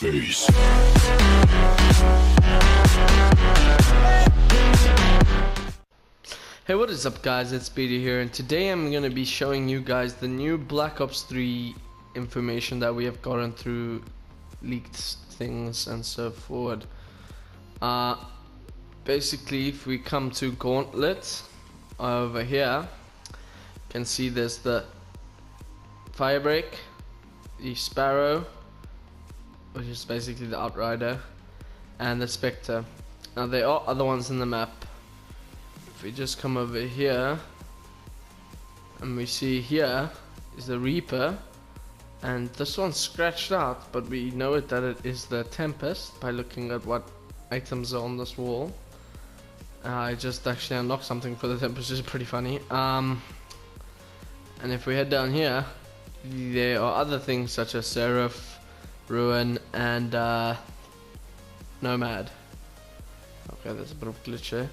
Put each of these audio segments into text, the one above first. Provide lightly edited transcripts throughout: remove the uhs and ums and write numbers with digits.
face. Hey, what is up guys, it's Speedy here, and today I'm gonna be showing you guys the new Black Ops 3 information that we have gotten through leaked things and so forth. Basically, if we come to Gauntlet over here, you can see there's the Firebreak, the Sparrow, which is basically the Outrider, and the Spectre. Now there are other ones in the map. If we just come over here and we see here is the Reaper, and this one's scratched out, but we know that it is the Tempest by looking at what items are on this wall. I just actually unlocked something for the Tempest, which is pretty funny. And if we head down here, there are other things such as Seraph, Ruin, and Nomad. Okay, there's a bit of a glitch there.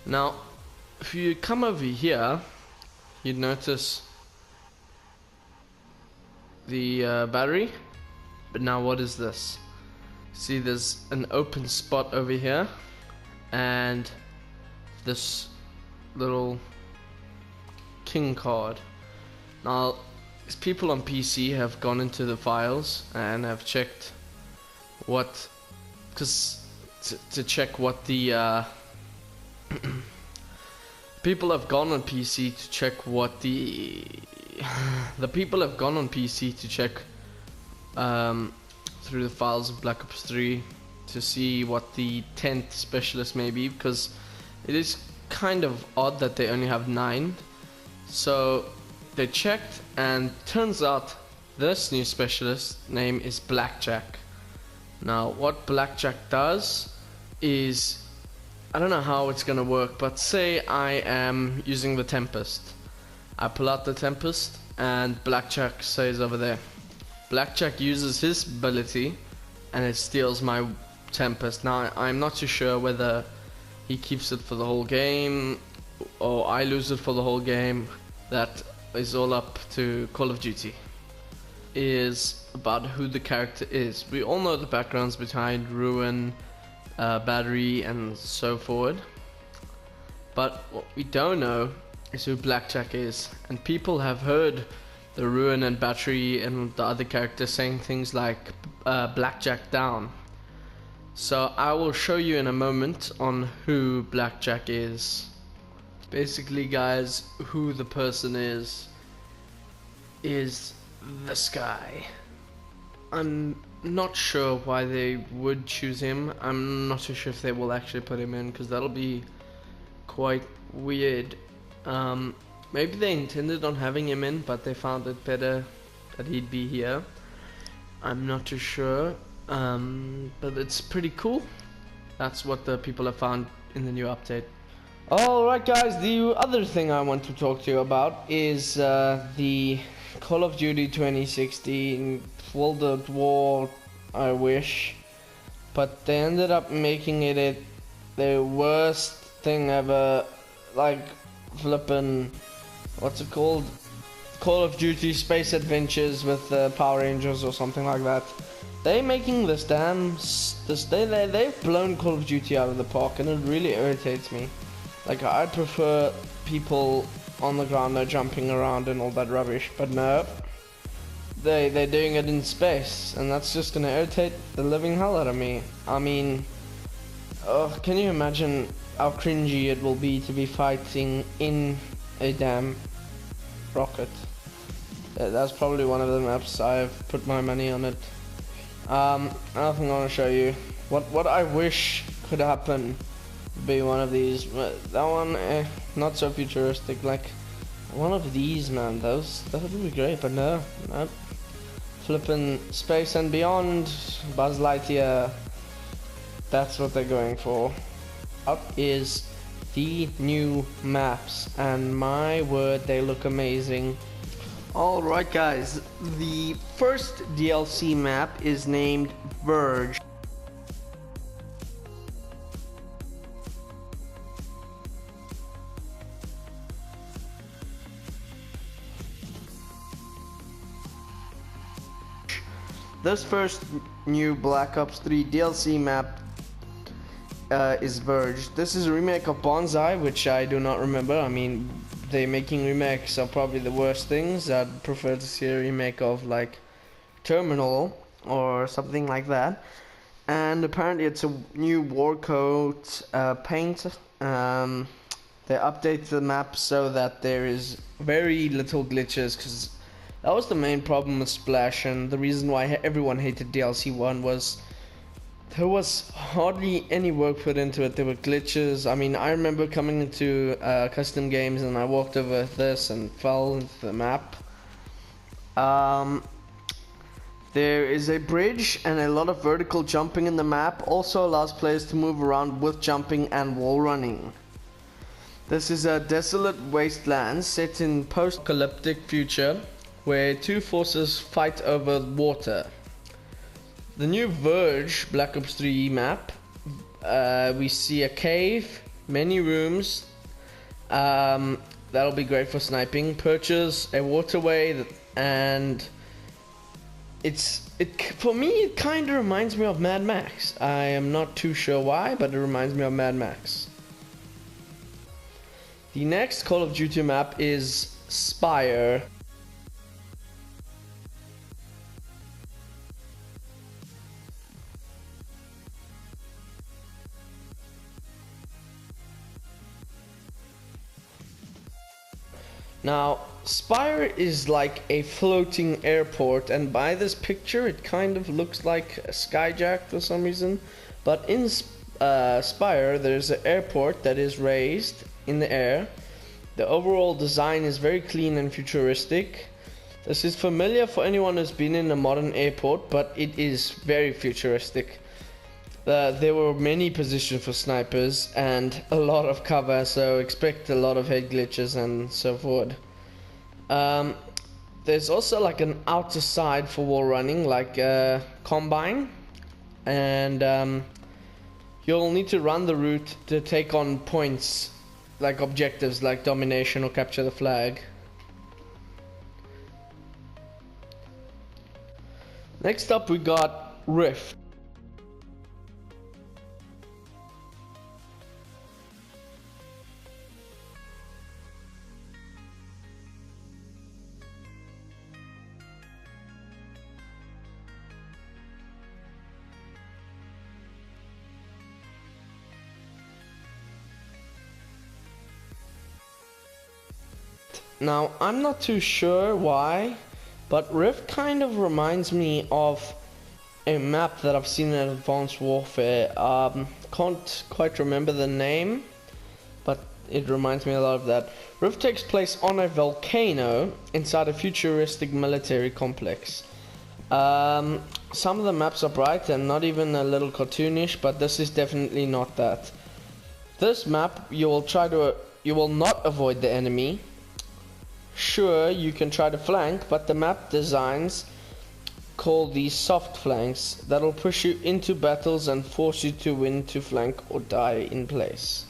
Now, if you come over here, you'd notice the battery. But now what is this? See, there's an open spot over here, and this little king card. Now, these people on PC have gone into the files and have checked what, to check what the people have gone on PC to check what the people have gone on PC to check through the files of Black Ops 3 to see what the 10th specialist may be, because it is kind of odd that they only have 9. So they checked, and turns out this new specialist name is Blackjack. Now what Blackjack does is, I don't know how it's gonna work, but say I am using the Tempest. I pull out the Tempest and Blackjack stays over there. Blackjack uses his ability and it steals my Tempest. Now I'm not too sure whether he keeps it for the whole game or I lose it for the whole game. That is all up to Call of Duty. Is about who the character is. We all know the backgrounds behind Ruin, Battery, and so forth, but what we don't know is who Blackjack is. And people have heard the Ruin and Battery and the other characters saying things like Blackjack down. So I will show you in a moment on who Blackjack is. Basically guys, who the person is this guy. I'm not sure why they would choose him. I'm not too sure if they will actually put him in, because that'll be quite weird. Maybe they intended on having him in, but they found it better that he'd be here. I'm not too sure, but it's pretty cool. That's what the people have found in the new update. Alright guys, the other thing I want to talk to you about is the Call of Duty 2016 World at War, I wish, but they ended up making it the worst thing ever, like flippin', what's it called? Call of Duty Space Adventures with Power Rangers or something like that. They're making this they've blown Call of Duty out of the park, and it really irritates me. Like, I prefer people on the ground, no jumping around and all that rubbish, but no, they're doing it in space, and that's just gonna irritate the living hell out of me. I mean, can you imagine how cringy it will be to be fighting in a damn rocket? That's probably one of the maps I've put my money on it. Another thing I want to show you, what I wish could happen, be one of these. That one, not so futuristic. Like one of these, man. That would be great, but no. Flipping Space and Beyond, Buzz Lightyear. That's what they're going for. Up is the new maps, and my word, they look amazing. Alright guys, the first DLC map is named Verge. This first new Black Ops 3 DLC map is Verge. This is a remake of Bonsai, which I do not remember. I mean, they making remakes are probably the worst things. I'd prefer to see a remake of like Terminal or something like that. And apparently it's a new war coat paint. They update the map so that there is very little glitches, because that was the main problem with Splash, and the reason why everyone hated DLC 1 was there was hardly any work put into it. There were glitches. I mean, I remember coming into custom games and I walked over this and fell into the map. There is a bridge and a lot of vertical jumping in the map. Also allows players to move around with jumping and wall running. This is a desolate wasteland set in post-apocalyptic future where two forces fight over water. The new Verge Black Ops 3 map, we see a cave, many rooms, that'll be great for sniping, perches, a waterway, and for me it kind of reminds me of Mad Max. I am not too sure why, but it reminds me of Mad Max. The next Call of Duty map is Spire. Now, Spire is like a floating airport, and by this picture it kind of looks like a skyjack for some reason. But in Spire there's an airport that is raised in the air. The overall design is very clean and futuristic. This is familiar for anyone who's been in a modern airport, but it is very futuristic. There were many positions for snipers and a lot of cover, so expect a lot of head glitches and so forth. There's also like an outer side for wall running, like Combine, and you'll need to run the route to take on points, like objectives like domination or capture the flag. Next up we got Rift. Now, I'm not too sure why, but Rift kind of reminds me of a map that I've seen in Advanced Warfare. Can't quite remember the name, but it reminds me a lot of that. Rift takes place on a volcano inside a futuristic military complex. Some of the maps are bright and not even a little cartoonish, but this is definitely not that. This map, you will not avoid the enemy. Sure, you can try to flank, but the map designs call these soft flanks that'll push you into battles and force you to win to flank or die in place.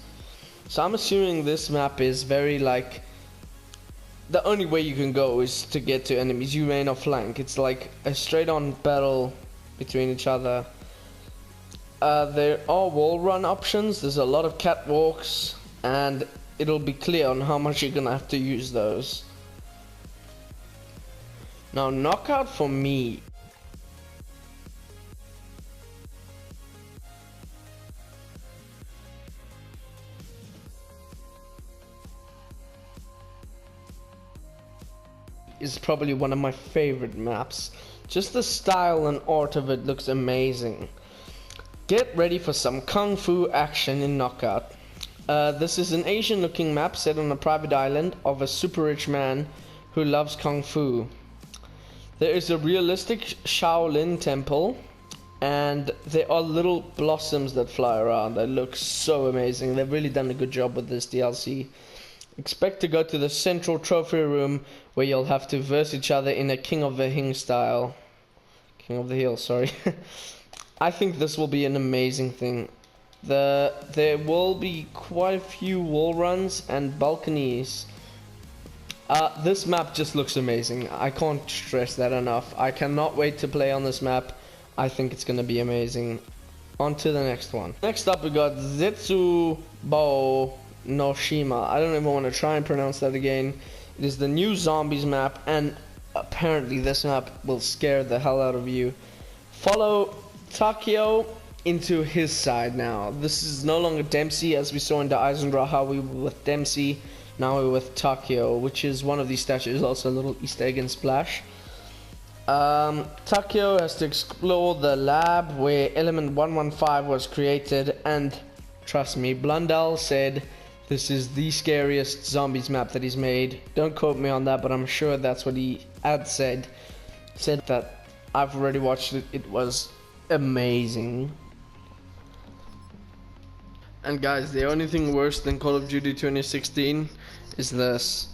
So I'm assuming this map is very like, the only way you can go is to get to enemies. You may not flank. It's like a straight on battle between each other. There are wall run options. There's a lot of catwalks, and it'll be clear on how much you're gonna have to use those. Now, Knockout for me is probably one of my favorite maps. Just the style and art of it looks amazing. Get ready for some kung fu action in Knockout. This is an Asian looking map set on a private island of a super rich man who loves kung fu. There is a realistic Shaolin temple, and there are little blossoms that fly around that look so amazing. They've really done a good job with this DLC. Expect to go to the central trophy room where you'll have to verse each other in a King of the Hill style. King of the Hill, sorry. I think this will be an amazing thing. There will be quite a few wall runs and balconies. This map just looks amazing. I can't stress that enough. I cannot wait to play on this map. I think it's gonna be amazing. On to the next one. Next up we got Zetsubou no Shima. I don't even want to try and pronounce that again. It is the new zombies map, and apparently this map will scare the hell out of you. Follow Takeo into his side now. This is no longer Dempsey, as we saw in the Eisendrache. We were with Dempsey, now we're with Takeo, which is one of these statues, also a little Easter egg and splash. Takeo has to explore the lab where element 115 was created, and trust me, Blundell said this is the scariest zombies map that he's made. Don't quote me on that, but I'm sure that's what he had said. Said that I've already watched it, it was amazing. And guys, the only thing worse than Call of Duty 2016 is this.